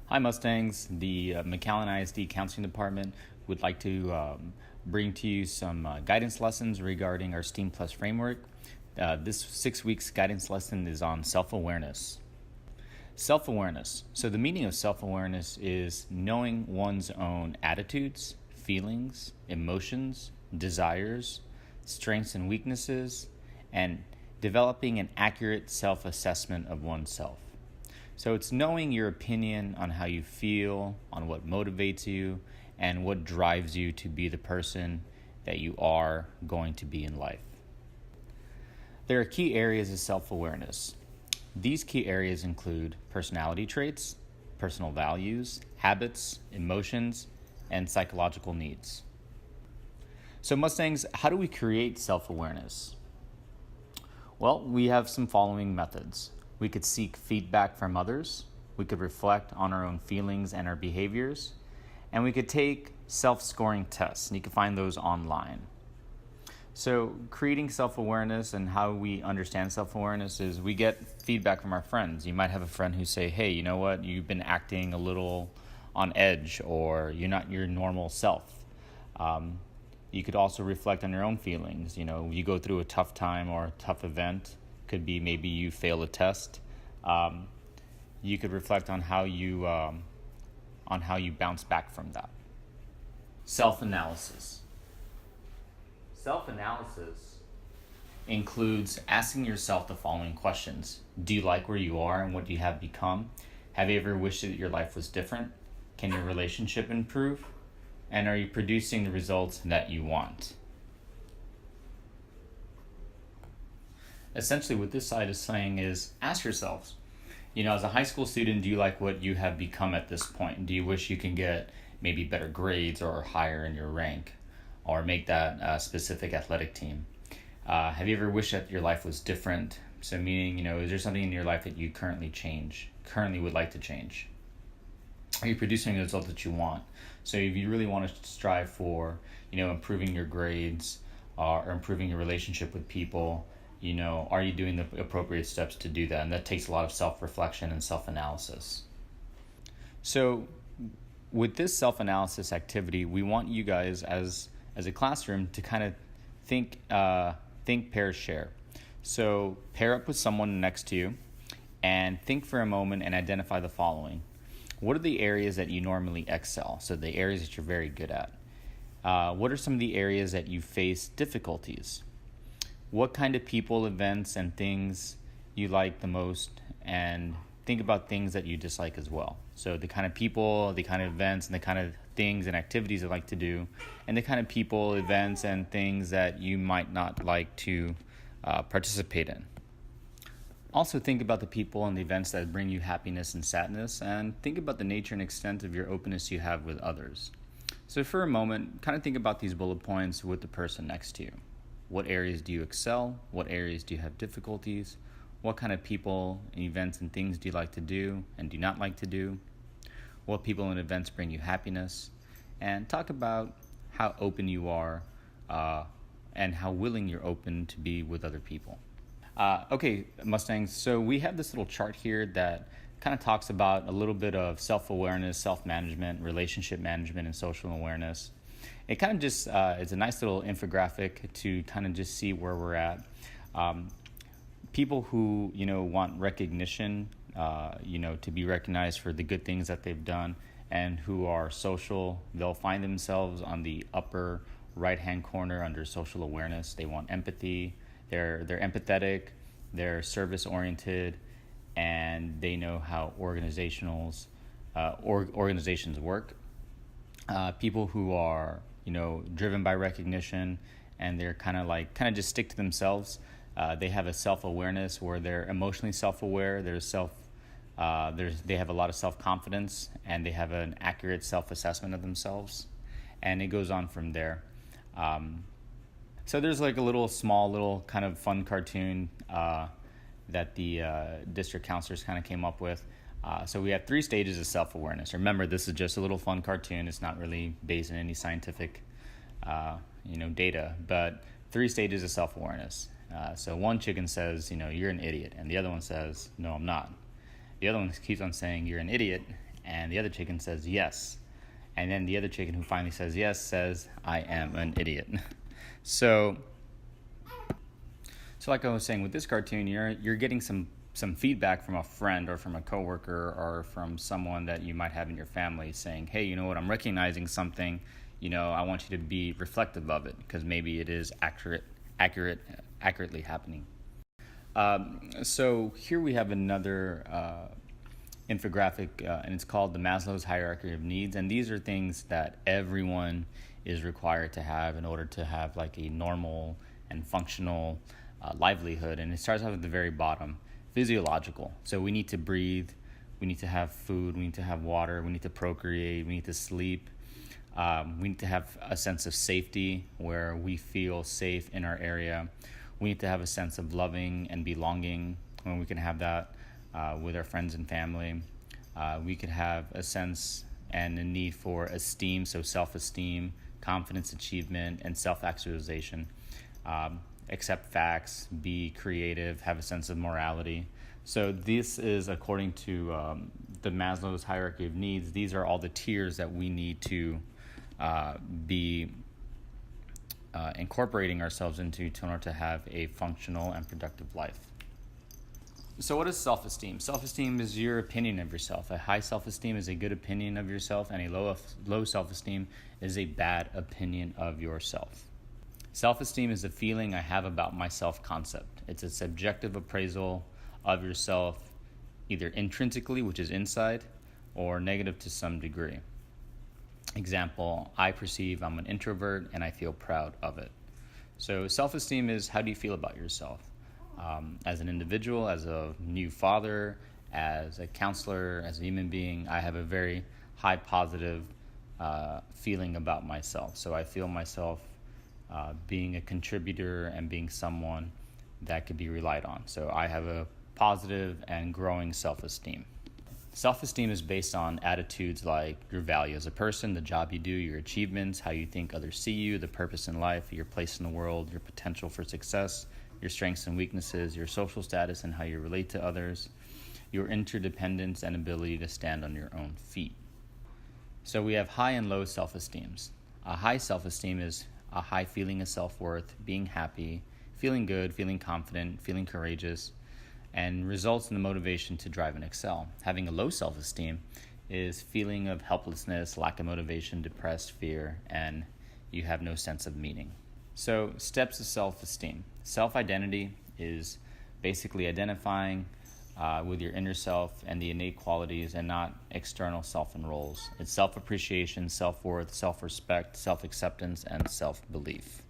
Hi Mustangs, the McAllen ISD Counseling Department would like to bring to you some guidance lessons regarding our STEAM Plus framework. This 6 weeks guidance lesson is on self-awareness. Self-awareness. So the meaning of self-awareness is knowing one's own attitudes, feelings, emotions, desires, strengths and weaknesses, and developing an accurate self-assessment of oneself. So it's knowing your opinion on how you feel, on what motivates you, and what drives you to be the person that you are going to be in life. There are key areas of self-awareness. These key areas include personality traits, personal values, habits, emotions, and psychological needs. So Mustangs, how do we create self-awareness? Well, we have some following methods. We could seek feedback from others, we could reflect on our own feelings and our behaviors, and we could take self-scoring tests, and you can find those online. So creating self-awareness and how we understand self-awareness is we get feedback from our friends. You might have a friend who say, hey, you know what, you've been acting a little on edge, or you're not your normal self. You could also reflect on your own feelings. You know, you go through a tough time or a tough event. Could be maybe you fail a test. You could reflect on how you bounce back from that. Self-analysis. Self-analysis includes asking yourself the following questions. Do you like where you are and what you have become? Have you ever wished that your life was different? Can your relationship improve? And are you producing the results that you want? Essentially what this side is saying is ask yourselves, as a high school student, do you like what you have become at this point? Do you wish you can get maybe better grades or higher in your rank, or make that a specific athletic team? Have you ever wished that your life was different? So meaning, is there something in your life that you currently would like to change? Are you producing the results that you want? So if you really want to strive for, improving your grades or improving your relationship with people, are you doing the appropriate steps to do that? And that takes a lot of self-reflection and self-analysis. So with this self-analysis activity, we want you guys as a classroom to kind of think, pair, share. So pair up with someone next to you and think for a moment and identify the following. What are the areas that you normally excel? So the areas that you're very good at. What are some of the areas that you face difficulties? What kind of people, events, and things you like the most, and think about things that you dislike as well. So the kind of people, the kind of events, and the kind of things and activities you like to do, and the kind of people, events, and things that you might not like to participate in. Also think about the people and the events that bring you happiness and sadness, and think about the nature and extent of your openness you have with others. So for a moment, kind of think about these bullet points with the person next to you. What areas do you excel? What areas do you have difficulties? What kind of people, events, and things do you like to do and do not like to do? What people and events bring you happiness? And talk about how open you are and how willing you're open to be with other people. Okay, Mustangs, so we have this little chart here that kind of talks about a little bit of self-awareness, self-management, relationship management, and social awareness. It kind of just is a nice little infographic to kind of just see where we're at. People who, want recognition, to be recognized for the good things that they've done, and who are social, they'll find themselves on the upper right-hand corner under social awareness. They want empathy. They're empathetic, they're service-oriented, and they know how organizations work. People who are, driven by recognition, and they're kind of just stick to themselves. They have a self-awareness where they're emotionally self-aware. They have a lot of self-confidence, and they have an accurate self-assessment of themselves, and it goes on from there. So there's like a small kind of fun cartoon that the district counselors kind of came up with. So we have 3 stages of self-awareness. Remember, this is just a little fun cartoon. It's not really based on any scientific, data. But 3 stages of self-awareness. So one chicken says, you're an idiot, and the other one says, no, I'm not. The other one keeps on saying, you're an idiot, And the other chicken says yes. And then the other chicken who finally says yes says, I am an idiot. So like I was saying, with this cartoon, you're getting some feedback from a friend or from a coworker or from someone that you might have in your family saying, hey, you know what, I'm recognizing something, I want you to be reflective of it because maybe it is accurately happening. So here we have another infographic, and it's called the Maslow's Hierarchy of Needs. And these are things that everyone is required to have in order to have like a normal and functional livelihood. And it starts out at the very bottom, physiological. So we need to breathe, we need to have food, we need to have water, we need to procreate, we need to sleep. We need to have a sense of safety where we feel safe in our area. We need to have a sense of loving and belonging when we can have that with our friends and family. We could have a sense and a need for esteem, so self-esteem, confidence, achievement, and self-actualization. Accept facts, be creative, have a sense of morality. So this is according to the Maslow's Hierarchy of Needs. These are all the tiers that we need to be incorporating ourselves into in order to have a functional and productive life. So what is self-esteem? Self-esteem is your opinion of yourself. A high self-esteem is a good opinion of yourself, and a low self-esteem is a bad opinion of yourself. Self-esteem is a feeling I have about my self-concept. It's a subjective appraisal of yourself, either intrinsically, which is inside, or negative to some degree. Example, I perceive I'm an introvert and I feel proud of it. So self-esteem is how do you feel about yourself? As an individual, as a new father, as a counselor, as a human being, I have a very high positive feeling about myself. So I feel myself being a contributor and being someone that could be relied on. So I have a positive and growing self-esteem. Self-esteem is based on attitudes like your value as a person, the job you do, your achievements, how you think others see you, the purpose in life, your place in the world, your potential for success, your strengths and weaknesses, your social status and how you relate to others, your interdependence and ability to stand on your own feet. So we have high and low self-esteems. A high self-esteem is a high feeling of self-worth, being happy, feeling good, feeling confident, feeling courageous, and results in the motivation to drive and excel. Having a low self-esteem is feeling of helplessness, lack of motivation, depressed, fear, and you have no sense of meaning. So steps to self-esteem. Self-identity is basically identifying with your inner self and the innate qualities and not external self and roles. It's self-appreciation, self-worth, self-respect, self-acceptance, and self-belief.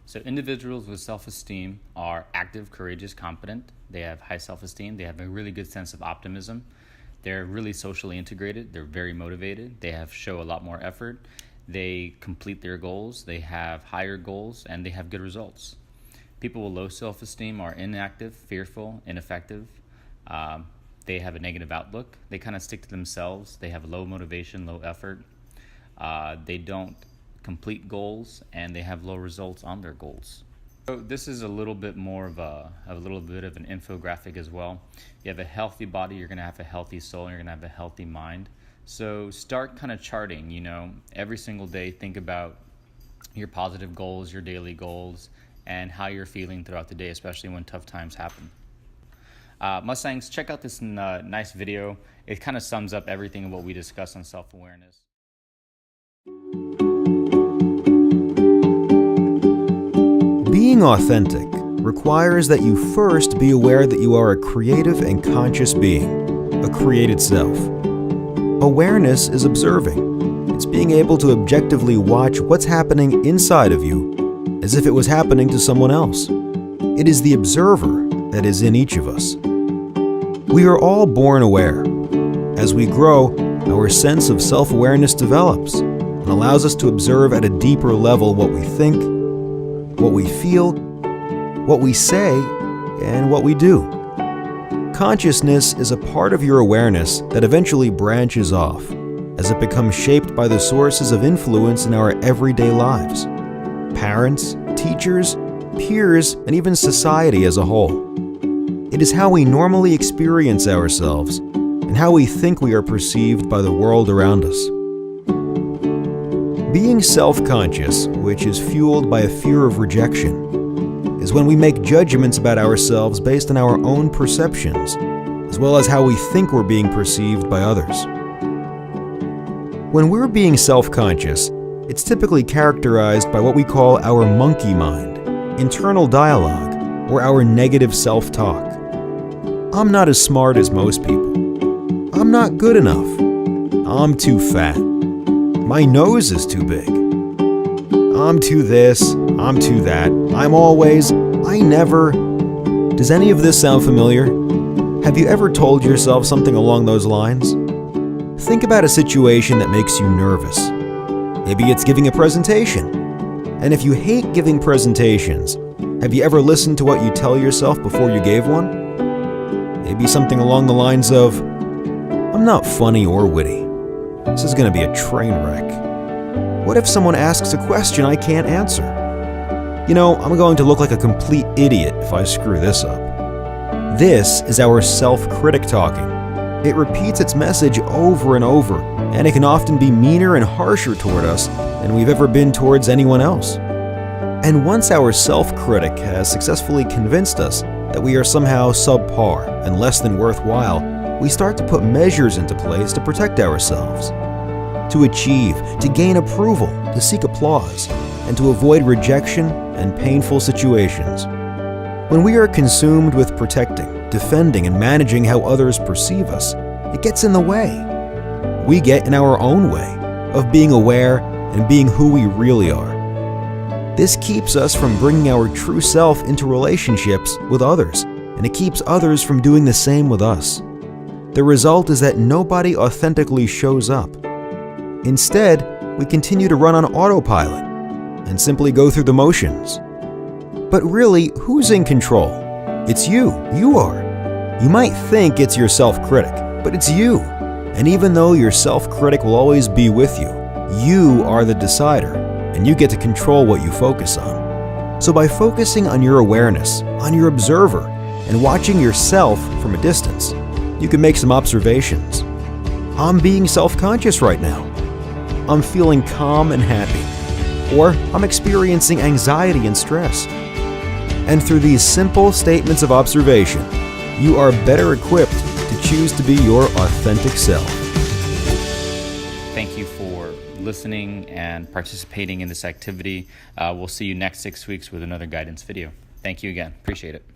So individuals with self-esteem are active, courageous, competent. They have high self-esteem. They have a really good sense of optimism. They're really socially integrated. They're very motivated. They show a lot more effort. They complete their goals. They have higher goals, and they have good results. People with low self-esteem are inactive, fearful, ineffective. They have a negative outlook. They kind of stick to themselves. They have low motivation, low effort. They don't complete goals, and they have low results on their goals. So this is a little bit more of a little bit of an infographic as well. You have a healthy body, you're going to have a healthy soul, and you're going to have a healthy mind. So start kind of charting, every single day. Think about your positive goals, your daily goals, and how you're feeling throughout the day, especially when tough times happen. Mustangs, check out this nice video. It kind of sums up everything of what we discussed on self-awareness. Being authentic requires that you first be aware that you are a creative and conscious being, a created self. Awareness is observing. It's being able to objectively watch what's happening inside of you as if it was happening to someone else. It is the observer that is in each of us. We are all born aware. As we grow, our sense of self-awareness develops and allows us to observe at a deeper level what we think, what we feel, what we say, and what we do. Consciousness is a part of your awareness that eventually branches off as it becomes shaped by the sources of influence in our everyday lives. Parents, teachers, peers, and even society as a whole. It is how we normally experience ourselves and and how we think we are perceived by the world around us. Being self-conscious, which is fueled by a fear of rejection, is when we make judgments about ourselves based on our own perceptions, as well as how we think we're being perceived by others. When we're being self-conscious, it's typically characterized by what we call our monkey mind, internal dialogue, or our negative self-talk. I'm not as smart as most people. I'm not good enough. I'm too fat. My nose is too big. I'm too this, I'm too that. I'm always, I never. Does any of this sound familiar? Have you ever told yourself something along those lines? Think about a situation that makes you nervous. Maybe it's giving a presentation. And if you hate giving presentations, have you ever listened to what you tell yourself before you gave one? Maybe something along the lines of, I'm not funny or witty. This is going to be a train wreck. What if someone asks a question I can't answer? You know, I'm going to look like a complete idiot if I screw this up. This is our self-critic talking. It repeats its message over and over, and it can often be meaner and harsher toward us than we've ever been towards anyone else. And once our self-critic has successfully convinced us that we are somehow subpar and less than worthwhile, we start to put measures into place to protect ourselves, to achieve, to gain approval, to seek applause, and to avoid rejection and painful situations. When we are consumed with protecting, defending, and managing how others perceive us, it gets in the way. We get in our own way of being aware and being who we really are. This keeps us from bringing our true self into relationships with others, and it keeps others from doing the same with us. The result is that nobody authentically shows up. Instead, we continue to run on autopilot and simply go through the motions. But really, who's in control? It's you. You are. You might think it's your self-critic, but it's you. And even though your self-critic will always be with you, you are the decider, and you get to control what you focus on. So by focusing on your awareness, on your observer, and watching yourself from a distance, you can make some observations. I'm being self-conscious right now. I'm feeling calm and happy. Or I'm experiencing anxiety and stress. And through these simple statements of observation, you are better equipped to choose to be your authentic self. Thank you for listening and participating in this activity. We'll see you next 6 weeks with another guidance video. Thank you again. Appreciate it.